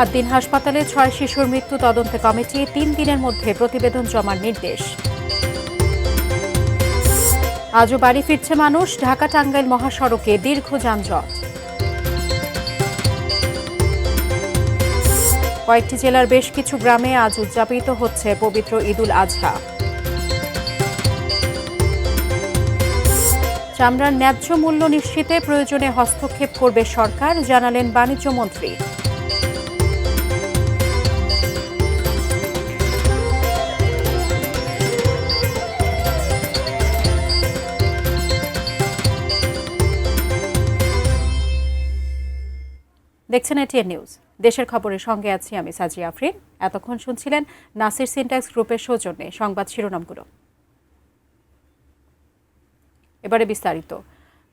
8 দিন হাসপাতালে 6 শিশুর মৃত্যু তদন্তে কমিটি 3 দিনের মধ্যে প্রতিবেদন জমার নির্দেশ। আজও বাড়ি ফিরছে মানুষ, ঢাকা টাঙ্গাইল মহাসড়কে দীর্ঘ যানজট। কয়েকটি জেলার বেশ কিছু গ্রামে আজ উদযাপিত হচ্ছে পবিত্র ঈদুল আজহা। চামড়ার ন্যায্য মূল্য নিশ্চিতে প্রয়োজনে হস্তক্ষেপ করবে সরকার, জানালেন বাণিজ্যমন্ত্রী। দেখছেন এটিএন নিউজ, দেশের খবরের সঙ্গে আছি আমি সাজিয়া আফরিন। এতক্ষণ শুনছিলেন নাসির সিনট্যাক্স গ্রুপের সৌজন্যে সংবাদ শিরোনামগুলো। এবারে বিস্তারিত।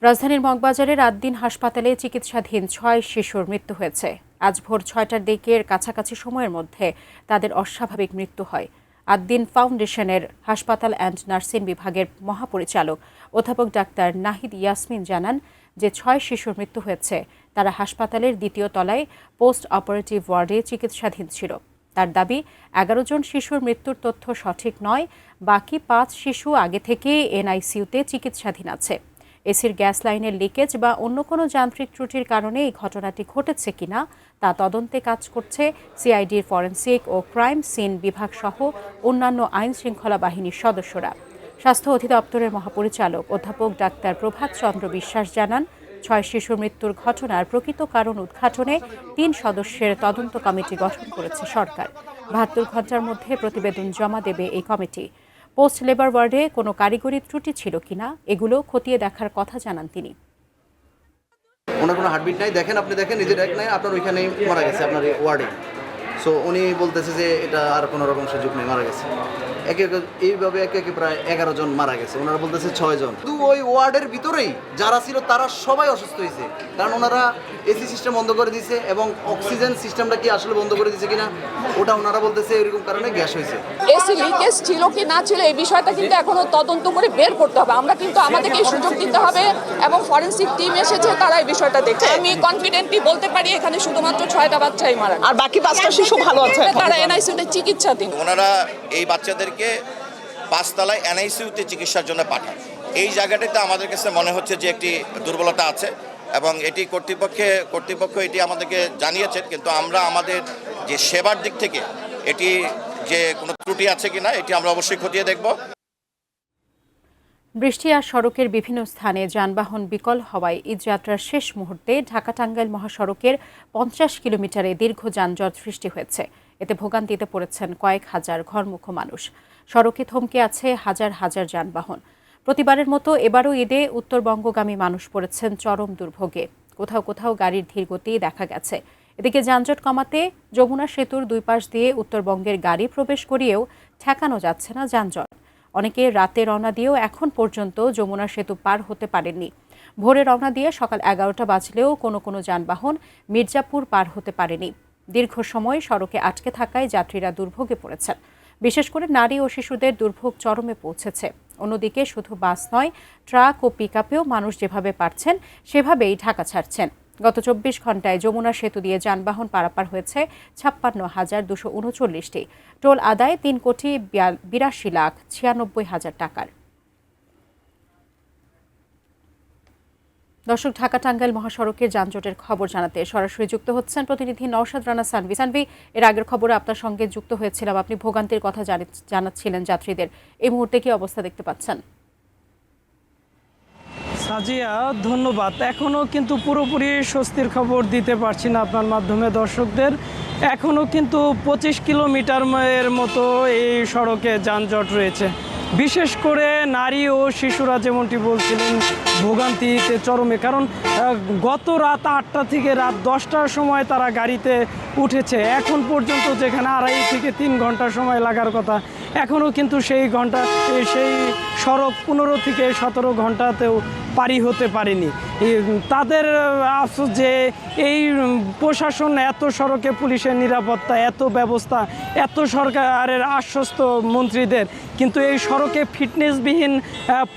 রাজধানীর মগবাজারের 8 দিন হাসপাতালে চিকিৎসাধীন 6 শিশুর মৃত্যু হয়েছে। আজ ভোর 6টার দিকের কাছাকাছি সময়ের মধ্যে তাদের অস্বাভাবিক মৃত্যু হয়। 8 দিন ফাউন্ডেশনের হাসপাতাল অ্যান্ড নার্সিং বিভাগের মহাপরিচালক অধ্যাপক ডাক্তার নাহিদ ইয়াসমিন জানান যে 6 শিশুর মৃত্যু হয়েছে। তারা হাসপাতালের 2য় তলায় পোস্ট অপারেটিভ ওয়ার্ডে চিকিৎসাধীন ছিল। তার দাবি 11 জন শিশুর মৃত্যুর তথ্য সঠিক নয়, বাকি 5 শিশু আগে থেকে এনআইসিইউতে চিকিৎসাধীন আছে। এসির গ্যাস লাইনের লিকেজ বা অন্য কোনো যান্ত্রিক ত্রুটির কারণে এই ঘটনাটি ঘটেছে কিনা তা তদন্তে কাজ করছে সিআইডির ফরেনসিক ও ক্রাইম সিন বিভাগ সহ অন্যান্য আইন শৃঙ্খলা বাহিনীর সদস্যরা। স্বাস্থ্য অধিদপ্তরের মহাপরিচালক অধ্যাপক ডাক্তার প্রভাত চন্দ্র বিশ্বাস জানান, 6 শিশুর মৃত্যুর ঘটনার প্রকৃত কারণ উদ্ঘাটনে 3 সদস্যের তদন্ত কমিটি গঠন করেছে সরকার। 72 ঘণ্টার মধ্যে প্রতিবেদন জমা দেবে এই কমিটি। পোস্ট লেবার ওয়ার্ডে কোনো কারিগরি ত্রুটি ছিল কিনা এগুলো খতিয়ে দেখার কথা জানান তিনি। ওনার কোনো হার্টবিট নাই, দেখেন আপনি দেখেন নিজের এক নাই, আপনার ওইখানেই মারা গেছে আপনার ওয়ার্ডে। সো উনি বলতেছে যে এটা আর কোনো রকম সুযোগ নেই, মারা গেছে। এইভাবে একে একে প্রায় 11 জন মারা গেছে, ওনারা বলতেছে 6 জন। শুধু ওই ওয়ার্ডের ভিতরেই যারা ছিল তারা সবাই অসুস্থ হয়েছে, কারণ ওনারা এসি সিস্টেম বন্ধ করে দিয়েছে এবং অক্সিজেন সিস্টেমটা কি আসলে বন্ধ করে দিয়েছে কিনা ওটা ওনারা বলতেছে এরকম কারণে গ্যাস হয়েছে। এসি লিকেজ ছিল কি না ছিল এই বিষয়টা কিন্তু এখনো তদন্ত করে বের করতে হবে। আমরা কিন্তু আমাদেরকে সুযোগ দিতে হবে এবং ফরেনসিক টিম এসেছে, তারা এই বিষয়টা দেখছে। আমি কনফিডেন্টলি বলতে পারি এখানে শুধুমাত্র 6টা বাচ্চাই মারা, আর বাকি 5টা শিশু ভালো আছে, তারা এনআইসিইউতে চিকিৎসাধীন। ওনারা এই বাচ্চাদেরকে 5 তলায় এনআইসিইউতে চিকিৎসার জন্য পাঠান। এই জায়গাটাতে আমাদের কাছে মনে হচ্ছে যে একটি দুর্বলতা আছে এবং এটি কর্তৃপক্ষ এটি আমাদেরকে জানিয়েছেন, কিন্তু আমরা আমাদের যে সেবার দিক থেকে এটি যে কোনো ত্রুটি আছে কিনা এটি আমরা অবশ্যই খতিয়ে দেখব। বৃষ্টি আর সড়কের বিভিন্ন স্থানে যানবাহন বিকল হওয়ায় ঈদযাত্রার শেষ মুহূর্তে ঢাকা টাঙ্গাইল মহাসড়কের 50 কিলোমিটারে দীর্ঘ যানজট সৃষ্টি হয়েছে। এতে ভোগান্তিতে পড়েছেন কয়েক হাজার ঘরমুখো মানুষ। সড়কে থমকে আছে হাজার হাজার যানবাহন। প্রতিবারের মতো এবারও ঈদে উত্তরবঙ্গগামী মানুষ পড়েছেন চরম দুর্ভোগে। কোথাও কোথাও গাড়ির ধীরগতি দেখা গেছে। এদিকে যানজট কমাতে যমুনা সেতুর 2 পাশ দিয়ে উত্তরবঙ্গের গাড়ি প্রবেশ করিয়েও ঠেকানো যাচ্ছে না যানজট। অনেকে রাতে রওনা দিয়েও এখন পর্যন্ত যমুনা সেতু পার হতে পারেননি। ভোরে রওনা দিয়ে সকাল 11টা বাজলেও কোনো কোনো যানবাহন মির্জাপুর পার হতে পারেনি। দীর্ঘ সময় সড়কে আটকে থাকায় যাত্রীরা দুর্ভোগে পড়েছেন। বিশেষ করে নারী ও শিশুদের দুর্ভোগ চরমে পৌঁছেছে। অন্যদিকে শুধু বাস নয়, ট্রাক ও পিকআপেও মানুষ যেভাবে পারছেন সেভাবেই ঢাকা ছাড়ছেন। গত 24 ঘণ্টায় যমুনা সেতু দিয়ে যানবাহন পারাপার হয়েছে 56,239টি। টোল আদায় 3,82,96,96,000 টাকার। দর্শক, ঢাকা টাঙ্গাইল মহাসড়কের যানজটের খবর জানাতে সরাসরি যুক্ত হচ্ছেন প্রতিনিধি নওশাদ রানা সানভি। সানভি, এর আগের খবরে আপনার সঙ্গে যুক্ত হয়েছিলাম, আপনি ভোগান্তির কথা জানাচ্ছিলেন যাত্রীদের। এই মুহূর্তে কি অবস্থা দেখতে পাচ্ছেন? সাজিয়া, ধন্যবাদ। এখনও কিন্তু পুরোপুরি স্বস্তির খবর দিতে পারছি না আপনার মাধ্যমে দর্শকদের। এখনও কিন্তু 25 কিলোমিটারের মতো এই সড়কে যানজট রয়েছে। বিশেষ করে নারী ও শিশুরা যেমনটি বলছিলেন ভোগান্তিতে চরমে, কারণ গত রাত 8টা থেকে রাত 10টার সময় তারা গাড়িতে উঠেছে। এখন পর্যন্ত যেখানে 2.5 থেকে 3 ঘন্টা সময় লাগার কথা, এখনও কিন্তু সেই সড়ক 15 থেকে 17 ঘন্টাতেও পারি হতে পারেনি। তাদের আফসোস যে এই প্রশাসন এত সড়কে পুলিশের নিরাপত্তা, এত ব্যবস্থা, এত সরকারের আশ্বস্ত মন্ত্রীদের, কিন্তু এই সড়কে ফিটনেসবিহীন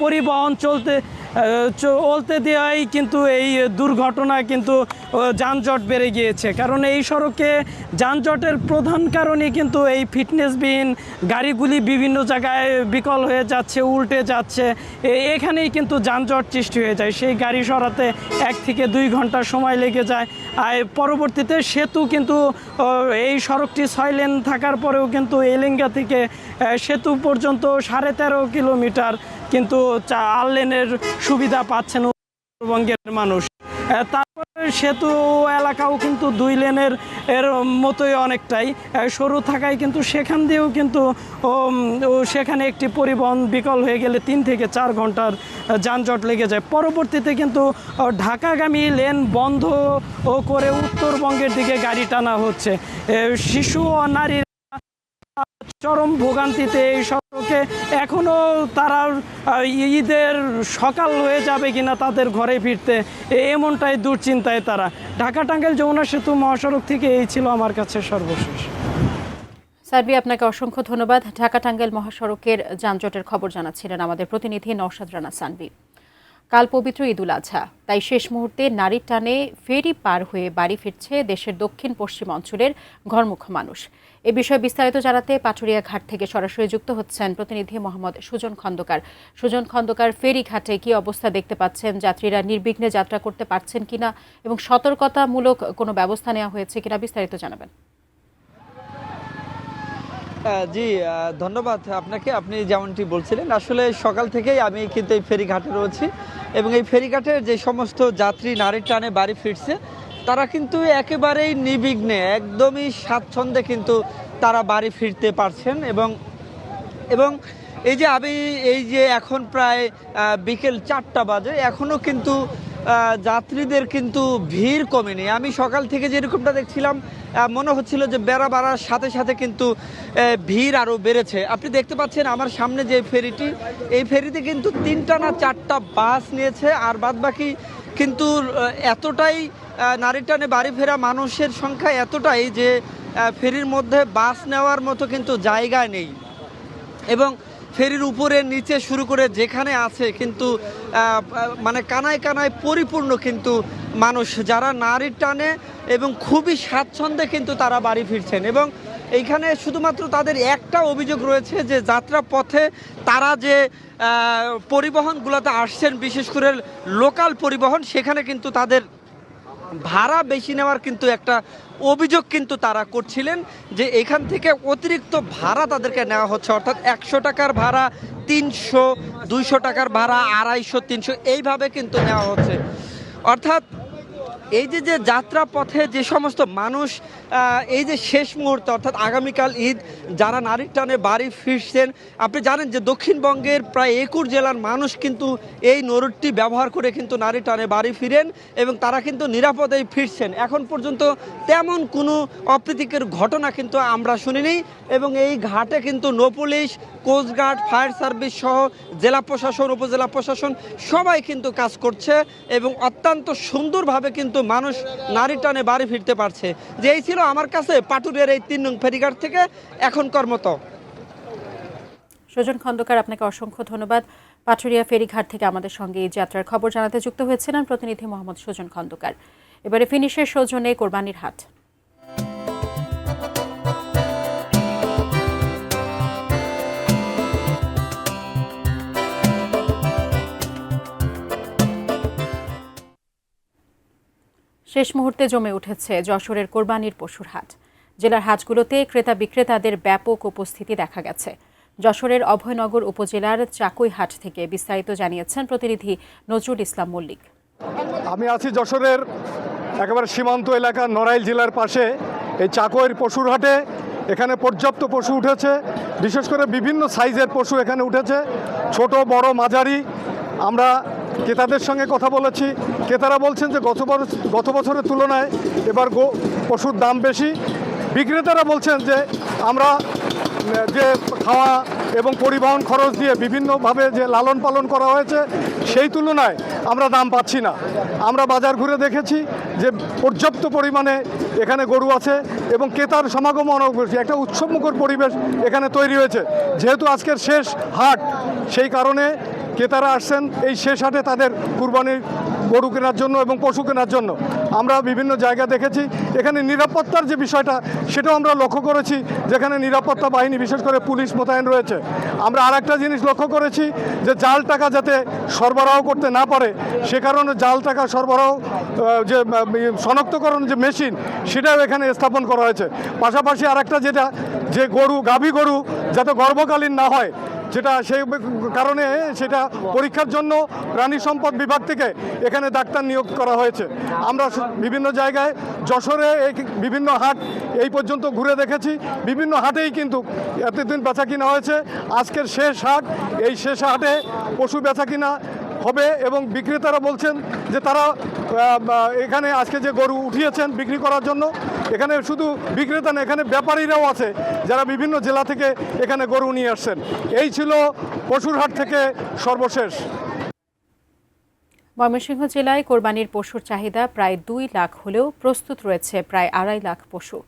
পরিবহন চলতে দেওয়াই কিন্তু এই দুর্ঘটনা কিন্তু যানজট বেড়ে গিয়েছে। কারণ এই সড়কে যানজটের প্রধান কারণই কিন্তু এই ফিটনেসবিহীন গাড়িগুলি বিভিন্ন জায়গায় বিকল হয়ে যাচ্ছে, উল্টে যাচ্ছে, এখানেই কিন্তু যানজট সৃষ্টি হয়ে যায়। সেই গাড়ি সরাতে 1 থেকে 2 ঘন্টা সময় লেগে যায়। আর পরবর্তীতে সেতু কিন্তু এই সড়কটি 6 লেন থাকার পরেও কিন্তু এলেঙ্গা থেকে সেতু পর্যন্ত 13.5 কিলোমিটার কিন্তু 4 লেনের সুবিধা পাচ্ছেন উত্তরবঙ্গের মানুষ। তারপরে সেতু এলাকাও কিন্তু 2 লেনের এর মতোই অনেকটাই সরু থাকায় কিন্তু সেখান দিয়েও কিন্তু সেখানে একটি পরিবহন বিকল হয়ে গেলে 3 থেকে 4 ঘন্টার যানজট লেগে যায়। পরবর্তীতে কিন্তু ঢাকাগামী লেন বন্ধ করে উত্তরবঙ্গের দিকে গাড়ি টানা হচ্ছে। শিশু ও নারীর চরম ভোগান্তিতে এই সড়কে এখনও তারা ঈদের সকাল হয়ে যাবে কিনা তাদের ঘরে ফিরতে, এমনটাই দুশ্চিন্তায় তারা। ঢাকা টাঙ্গাইল যমুনা সেতু মহাসড়ক থেকে এই ছিল আমার কাছে সর্বশেষ। সার্বি, আপনাকে অসংখ্য ধন্যবাদ। ঢাকা টাঙ্গাইল মহাসড়কের যানজটের খবর জানাচ্ছিলেন আমাদের প্রতিনিধি নওশাদ রানা সানভি। কাল পবিত্র ঈদুল আজহা, তাই শেষ মুহূর্তে নারীর টানে ফেরি পার হয়ে বাড়ি ফিরছে দেশের দক্ষিণ পশ্চিম অঞ্চলের ঘরমুখ মানুষ। এ বিষয়ে বিস্তারিত জানাতে পাটুরিয়া ঘাট থেকে সরাসরি যুক্ত হচ্ছেন প্রতিনিধি মোহাম্মদ সুজন খন্দকার। সুজন খন্দকার, ফেরি ঘাটে কি অবস্থা দেখতে পাচ্ছেন? যাত্রীরা নির্বিঘ্নে যাত্রা করতে পারছেন কিনা এবং সতর্কতামূলক কোনো ব্যবস্থা নেওয়া হয়েছে কিনা বিস্তারিত জানাবেন। জি, ধন্যবাদ আপনাকে। আপনি যেমনটি বলছিলেন, আসলে সকাল থেকেই আমি কিন্তু এই ফেরিঘাটে রয়েছি এবং এই ফেরিঘাটের যে সমস্ত যাত্রী নারীর টানে বাড়ি ফিরছে তারা কিন্তু একেবারেই নির্বিঘ্নে, একদমই স্বাচ্ছন্দ্যে কিন্তু তারা বাড়ি ফিরতে পারছেন। এবং এই যে এখন প্রায় বিকেল 4টা বাজে, এখনও কিন্তু যাত্রীদের কিন্তু ভিড় কমেনি। আমি সকাল থেকে যেরকমটা দেখছিলাম মনে হচ্ছিল যে বেড়া বাড়ার সাথে সাথে কিন্তু ভিড় আরও বেড়েছে। আপনি দেখতে পাচ্ছেন আমার সামনে যে ফেরিটি, এই ফেরিতে কিন্তু 3টা না 4টা বাস নিয়েছে, আর বাদবাকি কিন্তু এতটাই নারী টানে বাড়ি ফেরা মানুষের সংখ্যা এতটাই যে ফেরির মধ্যে বাস নেওয়ার মতো কিন্তু জায়গা নেই। এবং ফেরির উপরে নিচে শুরু করে যেখানে আছে কিন্তু মানে কানায় কানায় পরিপূর্ণ কিন্তু মানুষ, যারা নারীর টানে এবং খুবই স্বাচ্ছন্দ্যে কিন্তু তারা বাড়ি ফিরছেন। এবং এইখানে শুধুমাত্র তাদের একটা অভিযোগ রয়েছে যে যাত্রা পথে তারা যে পরিবহনগুলোতে আসছেন, বিশেষ করে লোকাল পরিবহন, সেখানে কিন্তু তাদের ভাড়া বেশি নেওয়ার কিন্তু একটা অভিযোগ কিন্তু তারা করছিলেন, যে এখান থেকে অতিরিক্ত ভাড়া তাদেরকে নেওয়া হচ্ছে। অর্থাৎ 100 টাকার ভাড়া 300, 200 টাকার ভাড়া 250, 300 এইভাবে কিন্তু নেওয়া হচ্ছে। অর্থাৎ এই যে যাত্রা পথে যে সমস্ত মানুষ এই যে শেষ মুহূর্তে অর্থাৎ আগামীকাল ঈদ, যারা নারীর টানে বাড়ি ফিরছেন, আপনি জানেন যে দক্ষিণবঙ্গের প্রায় 21 জেলার মানুষ কিন্তু এই নরুটটি ব্যবহার করে কিন্তু নারীর টানে বাড়ি ফিরেন এবং তারা কিন্তু নিরাপদেই ফিরছেন। এখন পর্যন্ত তেমন কোনো অপ্রীতিকর ঘটনা কিন্তু আমরা শুনিনি। এবং এই ঘাটে কিন্তু নৌপুলিশ, কোস্টগার্ড, ফায়ার সার্ভিস সহ জেলা প্রশাসন, উপজেলা প্রশাসন সবাই কিন্তু কাজ করছে এবং অত্যন্ত সুন্দরভাবে কিন্তু মানুষ নারী টানে বাড়ি ফিরতে পারছে। যে এই ছিল আমার কাছে পাটুরিয়ার এই 3 নং ফেরিঘাট থেকে এখনকার মতো। সুজন খন্দকার, আপনাকে অসংখ্য ধন্যবাদ। পাটুরিয়া ফেরিঘাট থেকে আমাদের সঙ্গে এই যাত্রার খবর জানাতে যুক্ত হয়েছিলেন প্রতিনিধি মোহাম্মদ সুজন খন্দকার। এবারে ফিনিশের সৌজন্যে কোরবানির হাট। শেষ মুহূর্তে জমে উঠেছে যশোরের কোরবানির পশুর হাট। জেলার হাটগুলোতে ক্রেতা বিক্রেতাদের ব্যাপক উপস্থিতি দেখা গেছে। যশোরের অভয়নগর উপজেলার চাকুই হাট থেকে বিস্তারিত জানিয়েছেন প্রতিনিধি নজরুল ইসলাম মল্লিক। আমি আছি যশোরের একেবারে সীমান্ত এলাকা নড়াইল জেলার পাশে এই চাকুইয়ের পশুর হাটে। এখানে পর্যাপ্ত পশু উঠেছে, বিশেষ করে বিভিন্ন সাইজের পশু এখানে উঠেছে, ছোট বড় মাঝারি। আমরা ক্রেতাদের সঙ্গে কথা বলেছি, ক্রেতারা বলছেন যে গত বছরের তুলনায় এবার পশুর দাম বেশি। বিক্রেতারা বলছেন যে আমরা যে খাওয়া এবং পরিবহন খরচ দিয়ে বিভিন্নভাবে যে লালন পালন করা হয়েছে সেই তুলনায় আমরা দাম পাচ্ছি না। আমরা বাজার ঘুরে দেখেছি যে পর্যাপ্ত পরিমাণে এখানে গরু আছে এবং ক্রেতার সমাগম অনেক বেশি, একটা উৎসবমুখর পরিবেশ এখানে তৈরি হয়েছে। যেহেতু আজকের শেষ হাট, সেই কারণে ক্রেতারা আসছেন এই শেষ হাটে তাদের কুরবানির গরু কেনার জন্য এবং পশু কেনার জন্য। আমরা বিভিন্ন জায়গা দেখেছি, এখানে নিরাপত্তার যে বিষয়টা সেটাও আমরা লক্ষ্য করেছি, যেখানে নিরাপত্তা বাহিনী বিশেষ করে পুলিশ মোতায়েন রয়েছে। আমরা আর একটা জিনিস লক্ষ্য করেছি যে জাল টাকা যাতে সরবরাহ করতে না পারে, সে কারণে জাল টাকা সরবরাহ যে শনাক্তকরণ যে মেশিন সেটাও এখানে স্থাপন করা হয়েছে। পাশাপাশি আর একটা যেটা, যে গরু গাভী গরু যাতে গর্ভকালীন না হয়, যেটা সেই কারণে সেটা পরীক্ষার জন্য প্রাণী সম্পদ বিভাগ থেকে এখানে ডাক্তার নিয়োগ করা হয়েছে। আমরা বিভিন্ন জায়গায় যশোরে বিভিন্ন হাট এই পর্যন্ত ঘুরে দেখেছি, বিভিন্ন হাটেই কিন্তু এতদিন বেচা কিনা হয়েছে। আজকের শেষ হাট, এই শেষ হাটে পশু বেচা কিনা হবে এবং বিক্রেতারা বলছেন যে তারা এখানে আজকে যে গরু উঠিয়েছেন বিক্রি করার জন্য, এখানে শুধু বিক্রেতা না, এখানে ব্যাপারীরাও আছে যারা বিভিন্ন জেলা থেকে এখানে গরু নিয়ে আসছেন। এই ছিল পশুর হাট থেকে সর্বশেষ। ময়মনসিংহ জেলায় কোরবানির পশুর চাহিদা প্রায় 2 লাখ হলেও প্রস্তুত রয়েছে প্রায় 2.5 লাখ পশু।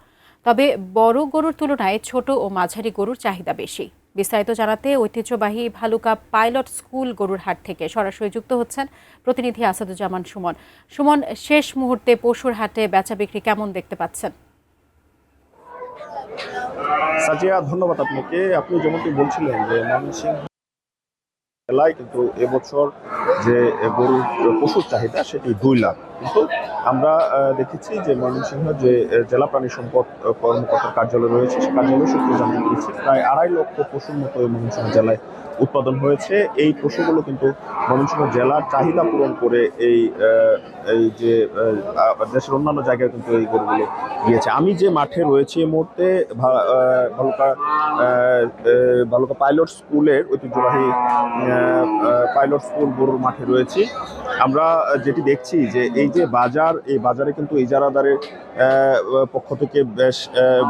তবে বড় গরুর তুলনায় ছোট ও মাঝারি গরুর চাহিদা বেশি। বিস্তারিত জানাতে ঐতিহ্যবাহী ভালুকা পাইলট স্কুল গরুর হাট থেকে সরাসরি যুক্ত হচ্ছেন প্রতিনিধি আসাদুজ্জামান সুমন। সুমন, শেষ মুহূর্তে পশুর হাটে বেচা বিক্রি কেমন দেখতে পাচ্ছেন? সাজিয়া, ধন্যবাদ আপনাকে। আপনি যেমনটি বলছিলেন যে ময়মনসিংহ জেলায় কিন্তু এবছর যে গরুর পশুর চাহিদা সেটি 2 লাখ, কিন্তু আমরা দেখেছি যে ময়মনসিংহ যে জেলা প্রাণী সম্পদ কর্মকর্তার কার্যালয় রয়েছে, সে কার্যালয় সূত্রে জানতে পেরেছি প্রায় 2.5 লক্ষ পশুর মতো ময়মনসিংহ জেলায় উৎপাদন হয়েছে। এই পশুগুলো কিন্তু ময়মনসিংহ জেলার চাহিদা পূরণ করে এই যে দেশের অন্যান্য জায়গায় কিন্তু এই গরুগুলো গিয়েছে। আমি যে মাঠে রয়েছি এই মুহূর্তে ভালুকা পাইলট স্কুলের ঐতিহ্যবাহী পাইলট স্কুল গরুর মাঠে রয়েছি। আমরা যেটি দেখছি যে এই যে বাজার, এই বাজারে কিন্তু ইজারাদারের পক্ষ থেকে বেশ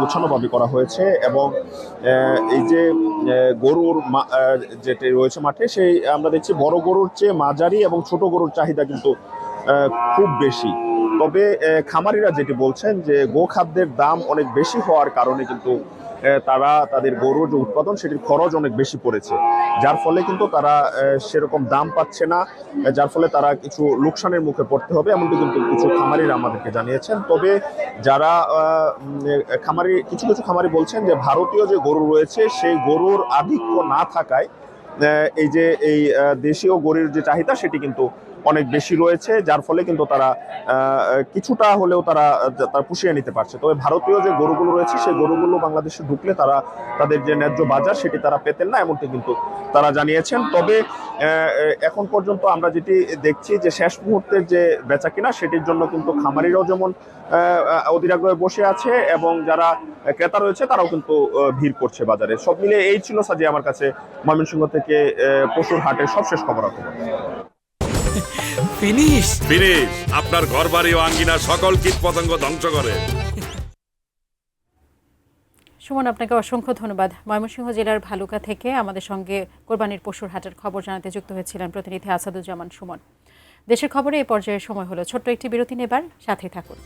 গোছানোভাবে করা হয়েছে এবং এই যে গরুর যেটি রয়েছে মাঠে, সেই আমরা দেখছি বড় গরুর চেয়ে মাঝারি এবং ছোট গরুর চাহিদা কিন্তু খুব বেশি। তবে খামারিরা যেটি বলছেন যে গোখাদ্যের দাম অনেক বেশি হওয়ার কারণে কিন্তু তারা তাদের গরুর যে উৎপাদন সেটির খরচ অনেক বেশি পড়েছে, যার ফলে কিন্তু তারা সেরকম দাম পাচ্ছে না, যার ফলে তারা কিছু লোকসানের মুখে পড়তে হবে, এমনটি কিন্তু কিছু খামারিরা আমাদেরকে জানিয়েছেন। তবে যারা কিছু খামারি বলছেন যে ভারতীয় যে গরু রয়েছে সেই গরুর আধিক্য না থাকায় এই যে এই দেশীয় গরুর যে চাহিদা সেটি কিন্তু অনেক বেশি রয়েছে, যার ফলে কিন্তু তারা কিছুটা হলেও তারা পুষিয়ে নিতে পারছে। তবে ভারতীয় যে গরুগুলো রয়েছে সেই গরুগুলো বাংলাদেশে ঢুকলে তারা তাদের যে ন্যায্য বাজার সেটি তারা পেতেন না, এমনটি কিন্তু তারা জানিয়েছেন। তবে এখন পর্যন্ত আমরা যেটি দেখছি যে শেষ মুহূর্তের যে বেচা কিনা সেটির জন্য কিন্তু খামারিরাও যেমন অধীর আগ্রহে বসে আছে এবং যারা ক্রেতা রয়েছে তারাও কিন্তু ভিড় করছে বাজারে। সব মিলে এই ছিল সাজি আমার কাছে ময়মনসিংহ থেকে পশুর হাটের সবশেষ খবরাখবর। ফিনিশ আপনার ঘরবাড়ি ও আঙ্গিনার সকল কীটপতঙ্গ ধ্বংস করে। সুমন, আপনাকে অসংখ্য ধন্যবাদ। ময়মনসিংহ জেলার ভালুকা থেকে আমাদের সঙ্গে কোরবানির পশুর হাটের খবর জানাতে যুক্ত হয়েছিলেন প্রতিনিধি আসাদুজ্জামান সুমন। দেশের খবরে এই পর্যায়ে সময় হলো ছোট্ট একটি বিরতি নেবার, সাথে থাকুন।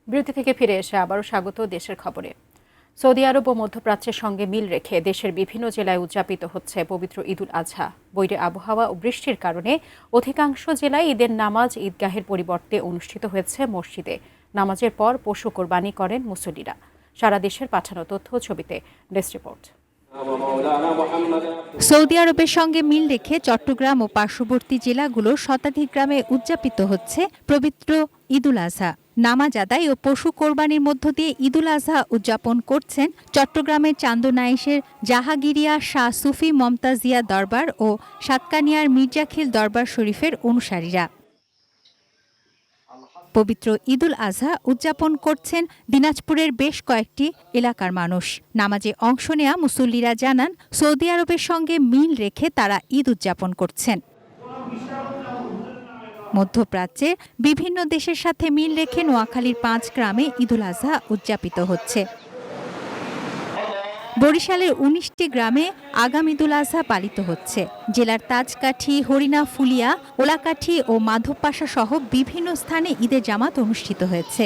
বিরতি থেকে ফিরে এসে আবারও স্বাগত দেশের খবরে। সৌদি আরব ও মধ্যপ্রাচ্যের সঙ্গে মিল রেখে দেশের বিভিন্ন জেলায় উদযাপিত হচ্ছে পবিত্র ঈদুল আজহা। বৈরী আবহাওয়া ও বৃষ্টির কারণে অধিকাংশ জেলায় ঈদের নামাজ ঈদগাহের পরিবর্তে অনুষ্ঠিত হয়েছে মসজিদে। নামাজের পর পশু কোরবানি করেন মুসল্লিরা। সারা দেশের পাঠানো তথ্য ছবিতে ডেস্ক রিপোর্ট। সৌদি আরবের সঙ্গে মিল রেখে চট্টগ্রাম ও পার্শ্ববর্তী জেলাগুলোর শতাধিক গ্রামে উদযাপিত হচ্ছে পবিত্র ঈদুল আজহা। নামাজ আদায় ও পশু কোরবানির মধ্য দিয়ে ঈদুল আজহা উদযাপন করছেন চট্টগ্রামের চান্দনাইশের জাহাগিরিয়া শাহ সুফি মমতাজিয়া দরবার ও সাতকানিয়ার মির্জাখিল দরবার শরীফের অনুসারীরা। পবিত্র ঈদুল আজহা উদযাপন করছেন দিনাজপুরের বেশ কয়েকটি এলাকার মানুষ। নামাজে অংশ নেয়া মুসল্লিরা জানান, সৌদি আরবের সঙ্গে মিল রেখে তারা ঈদ উদযাপন করছেন। মধ্যপ্রাচ্যের বিভিন্ন দেশের সাথে মিল রেখে নোয়াখালীর 5 গ্রামে ঈদুল আজহা উদযাপিত হচ্ছে। বরিশালের ১৯টি গ্রামে আগাম ঈদুল আজহা পালিত হচ্ছে। জেলার তাজকাঠি, হরিণা, ফুলিয়া, ওলাকাঠি ও মাধবপাশা সহ বিভিন্ন স্থানে ঈদের জামাত অনুষ্ঠিত হয়েছে।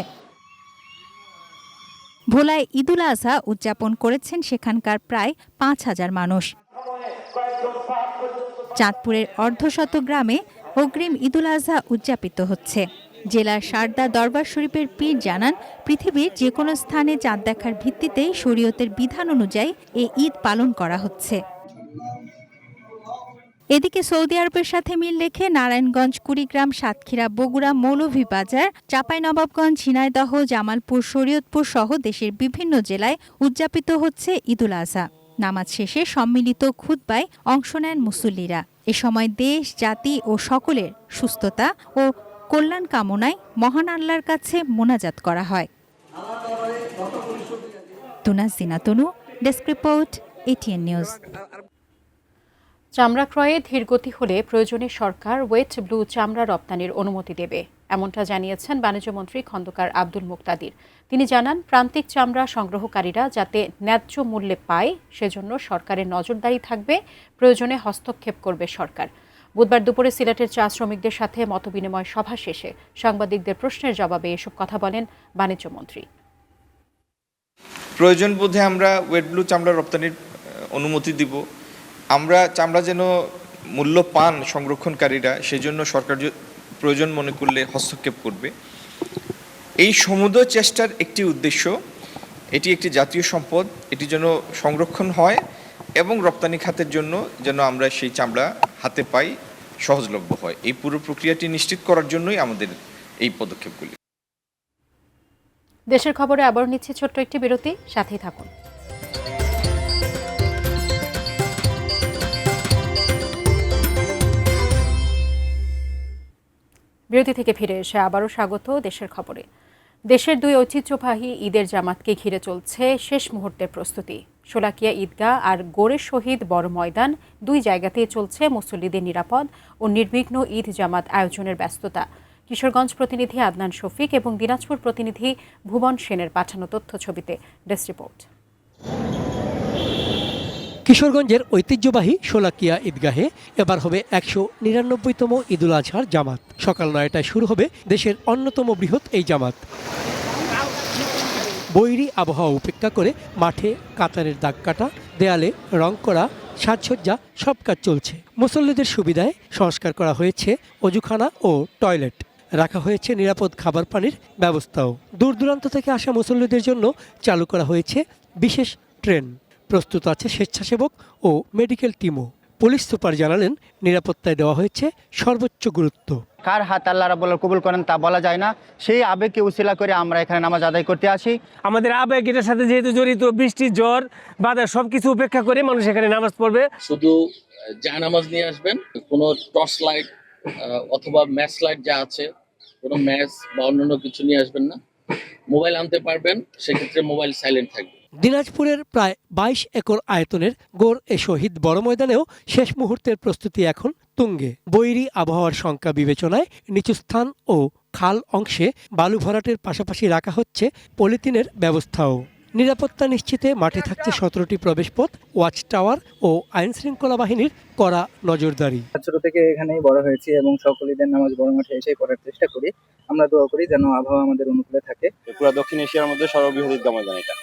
ভোলায় ঈদুল আজহা উদযাপন করেছেন সেখানকার প্রায় ৫,০০০ মানুষ। চাঁদপুরের অর্ধশত গ্রামে অগ্রিম ঈদুল আজহা উদযাপিত হচ্ছে। জেলার শারদা দরবার শরীফের পীর জানান, পৃথিবীর যে কোনো স্থানে চাঁদ দেখার ভিত্তিতেই শরীয়তের বিধান অনুযায়ী এই ঈদ পালন করা হচ্ছে। এদিকে সৌদি আরবের সাথে মিল রেখে নারায়ণগঞ্জ, কুড়িগ্রাম, সাতক্ষীরা, বগুড়া, মৌলভীবাজার, চাঁপাইনবাবগঞ্জ, ঝিনাইদহ, জামালপুর, শরীয়তপুর সহ দেশের বিভিন্ন জেলায় উদযাপিত হচ্ছে ঈদুল আজহা। নামাজ শেষে সম্মিলিত খুতবায় অংশ নেন মুসল্লিরা। এ সময় দেশ, জাতি ও সকলের সুস্থতা ও কল্যাণ কামনায় মহান আল্লাহর কাছে মোনাজাত করা হয়। তুনাজিনা তনু, ডেস্ক রিপোর্ট, এটিএন নিউজ। চামড়া ক্রয়ে ধীরগতি হলে প্রয়োজনে সরকার ওয়েট ব্লু চামড়া রপ্তানির অনুমতি দেবে, এমনটা জানিয়েছেন বাণিজ্যমন্ত্রী খন্দকার আব্দুল মুক্তাদির। তিনি জানান, প্রান্তিক চামড়া সংগ্রহকারীরা যাতে ন্যায্য মূল্যে পায় সেজন্য সরকারের নজরদারি থাকবে, প্রয়োজনে হস্তক্ষেপ করবে সরকার। বুধবার দুপুরে সিলেটের চা শ্রমিকদের সাথে মতবিনিময় সভা শেষে সাংবাদিকদের প্রশ্নের জবাবে এসব কথা বলেন বাণিজ্যমন্ত্রী। প্রয়োজন বোধে আমরা ওয়েট ব্লু চামড়া রপ্তানির অনুমতি দিব। আমরা চামড়া যেন মূল্য পান সংরক্ষণকারীরা, সেজন্য সরকার প্রয়োজন মনে করলে হস্তক্ষেপ করবে। এই সমুদয় চেষ্টার একটি উদ্দেশ্য, এটি একটি জাতীয় সম্পদ, এটি যেন সংরক্ষণ হয় এবং রপ্তানি খাতের জন্য যেন আমরা সেই চামড়া হাতে পাই, সহজলভ্য হয়। এই পুরো প্রক্রিয়াটি নিশ্চিত করার জন্যই আমাদের এই পদক্ষেপগুলি। দেশের খবরে আবার নিচ্ছে ছোট্ট একটি বিরতি, সাথেই থাকুন। বিরতি থেকে ফিরে এসে আবারও স্বাগত দেশের খবরে। দেশের দুই ঐতিহ্যবাহী ঈদের জামাতকে ঘিরে চলছে শেষ মুহূর্তের প্রস্তুতি। শোলাকিয়া ঈদগাহ আর গোরে শহীদ বড় ময়দান, দুই জায়গাতেই চলছে মুসল্লিদের নিরাপদ ও নির্বিঘ্ন ঈদ জামাত আয়োজনের ব্যস্ততা। কিশোরগঞ্জ প্রতিনিধি আদনান শফিক এবং দিনাজপুর প্রতিনিধি ভুবন সেনের পাঠানো তথ্য ছবিতে ডেস্ক রিপোর্ট। কিশোরগঞ্জের ঐতিহ্যবাহী শোলাকিয়া ঈদগাহে এবার হবে ১৯৯তম ঈদুল আজহার জামাত। সকাল ৯টায় শুরু হবে দেশের অন্যতম বৃহৎ এই জামাত। বৈরী আবহাওয়া উপেক্ষা করে মাঠে কাতারের দাগ কাটা, দেয়ালে রং করা, সাজসজ্জা সব কাজ চলছে। মুসল্লিদের সুবিধায় সংস্কার করা হয়েছে অজুখানা ও টয়লেট, রাখা হয়েছে নিরাপদ খাবার পানির ব্যবস্থাও। দূর দূরান্ত থেকে আসা মুসল্লিদের জন্য চালু করা হয়েছে বিশেষ ট্রেন। প্রস্তুত আছে স্বেচ্ছাসেবক ও মেডিকেল টিমও। পুলিশ সুপার জানালেন, নিরাপত্তায় দেওয়া হয়েছে সর্বোচ্চ গুরুত্ব। কার হাত আল্লাহ রাব্বুল কবুল করেন তা বলা যায় না, সেই আবেগকে উসিলা করে আমরা এখানে নামাজ আদায় করতে আসি। আমাদের আবেগ এটার সাথে যেহেতু জড়িত, বৃষ্টি, ঝড়, বাদল সবকিছু উপেক্ষা করে মানুষ এখানে নামাজ পড়বে। শুধু জায়নামাজ নিয়ে আসবেন, কোনো টর্চ লাইট অথবা ম্যাচ লাইট যা আছে, কোনো ম্যাচ বা অন্যান্য কিছু নিয়ে আসবেন না। মোবাইল আনতে পারবেন, সেক্ষেত্রে মোবাইল সাইলেন্ট থাকবে। দিনাজপুরের প্রায় ২২ একর আয়তনের গোর এ শহীদ বড় ময়দানেও শেষ মুহূর্তের প্রস্তুতি এখন তুঙ্গে। বৈরী আবহাওয়ার শঙ্কা বিবেচনায় নিচু স্থান ও খাল অংশে বালু ভরাটের পাশাপাশি রাখা হচ্ছে পলিথিনের ব্যবস্থাও। নিরাপত্তা নিশ্চিতে মাঠে থাকছে ১৭টি প্রবেশপথ, ওয়াচ টাওয়ার ও আইন শৃঙ্খলা বাহিনীর কড়া নজরদারি। ছোট থেকে এখানেই বড় হয়েছি এবং সকলের নামাজ বড় মাঠে এসে পড়ার চেষ্টা করি। আমরা দোয়া করি যেন আবহাওয়া আমাদের অনুকূলে থাকে। পুরো দক্ষিণ এশিয়ার মধ্যে সর্ববৃহৎ ঈদগাহ ময়দান এটা,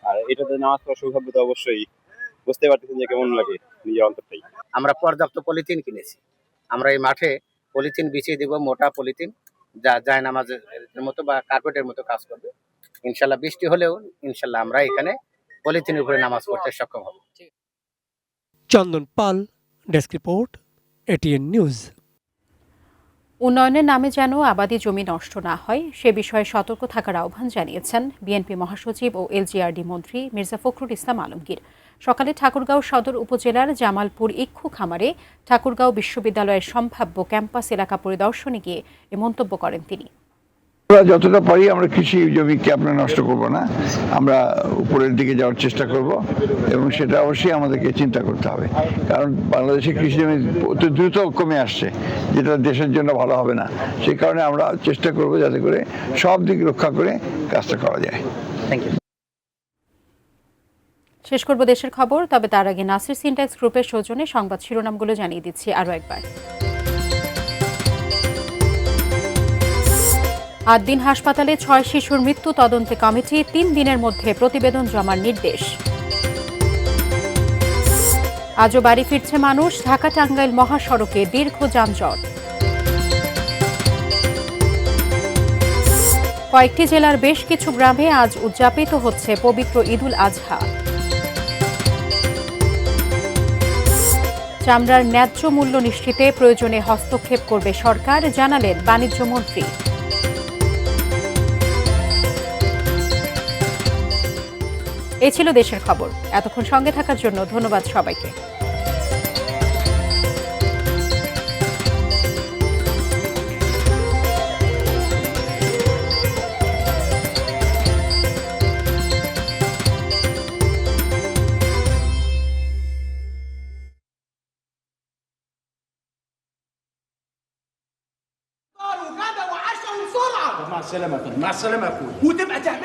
আর এটাতে নামাজ পড়ার সৌভাগ্য তো অবশ্যই, বুঝতে পারতেছেন যে কেমন লাগে নিজের অন্তরটাই। আমরা পর্যাপ্ত পলিথিন কিনেছি, আমরা এই মাঠে পলিথিন বিছিয়ে দিব, মোটা পলিথিন, যা জায়নামাজের মতো বা কার্পেটের মতো কাজ করবে। ইনশাল্লাহ বৃষ্টি হলেও ইনশাল্লাহ আমরা এখানে পলিথিনের উপরে নামাজ পড়তে সক্ষম হব। চন্দন পাল, ডেস্ক রিপোর্ট, এটিএন নিউজ। উন্নয়নের নামে যেন আবাদি জমি নষ্ট না হয় সে বিষয়ে সতর্ক থাকার আহ্বান জানিয়েছেন বিএনপি মহাসচিব ও এলজিআরডি মন্ত্রী মির্জা ফখরুল ইসলাম আলমগীর। সকালে ঠাকুরগাঁও সদর উপজেলার জামালপুর ইক্ষু খামারে ঠাকুরগাঁও বিশ্ববিদ্যালয়ের সম্ভাব্য ক্যাম্পাস এলাকা পরিদর্শনে গিয়ে এ মন্তব্য করেন তিনি। আমরা যতটা পারি আমরা কৃষি জমিকে আমরা নষ্ট করব না, আমরা উপরের দিকে যাওয়ার চেষ্টা করব এবং সেটা অবশ্যই আমাদেরকে চিন্তা করতে হবে, কারণ বাংলাদেশে কৃষি জমি অতি দ্রুত কমে আসছে, যেটা দেশের জন্য ভালো হবে না। সেই কারণে আমরা চেষ্টা করব যাতে করে সব দিক রক্ষা করে কাজটা করা যায়। Thank you. শেষ করব দেশের খবর, তবে তার আগে নাসির সিনট্যাক্স গ্রুপের সৌজন্যে সংবাদ শিরোনামগুলো জানিয়ে দিচ্ছি আরও একবার। 8 দিন হাসপাতালে 6 শিশুর মৃত্যু তদন্তে কমিটি, 3 দিনের মধ্যে প্রতিবেদন জমার নির্দেশ। আজও বাড়ি ফিরছে মানুষ, ঢাকা টাঙ্গাইল মহাসড়কে দীর্ঘ যানজট। কয়েকটি জেলার বেশ কিছু গ্রামে আজ উদযাপিত হচ্ছে পবিত্র ঈদুল আজহা। চামড়ার ন্যায্য মূল্য নিশ্চিতে প্রয়োজনে হস্তক্ষেপ করবে সরকার, জানালেন বাণিজ্য মন্ত্রী। এ ছিল দেশের খবর। এতক্ষণ সঙ্গে থাকার জন্য ধন্যবাদ সবাইকে। مع السلامة مع السلامة يا أخوي وتبقى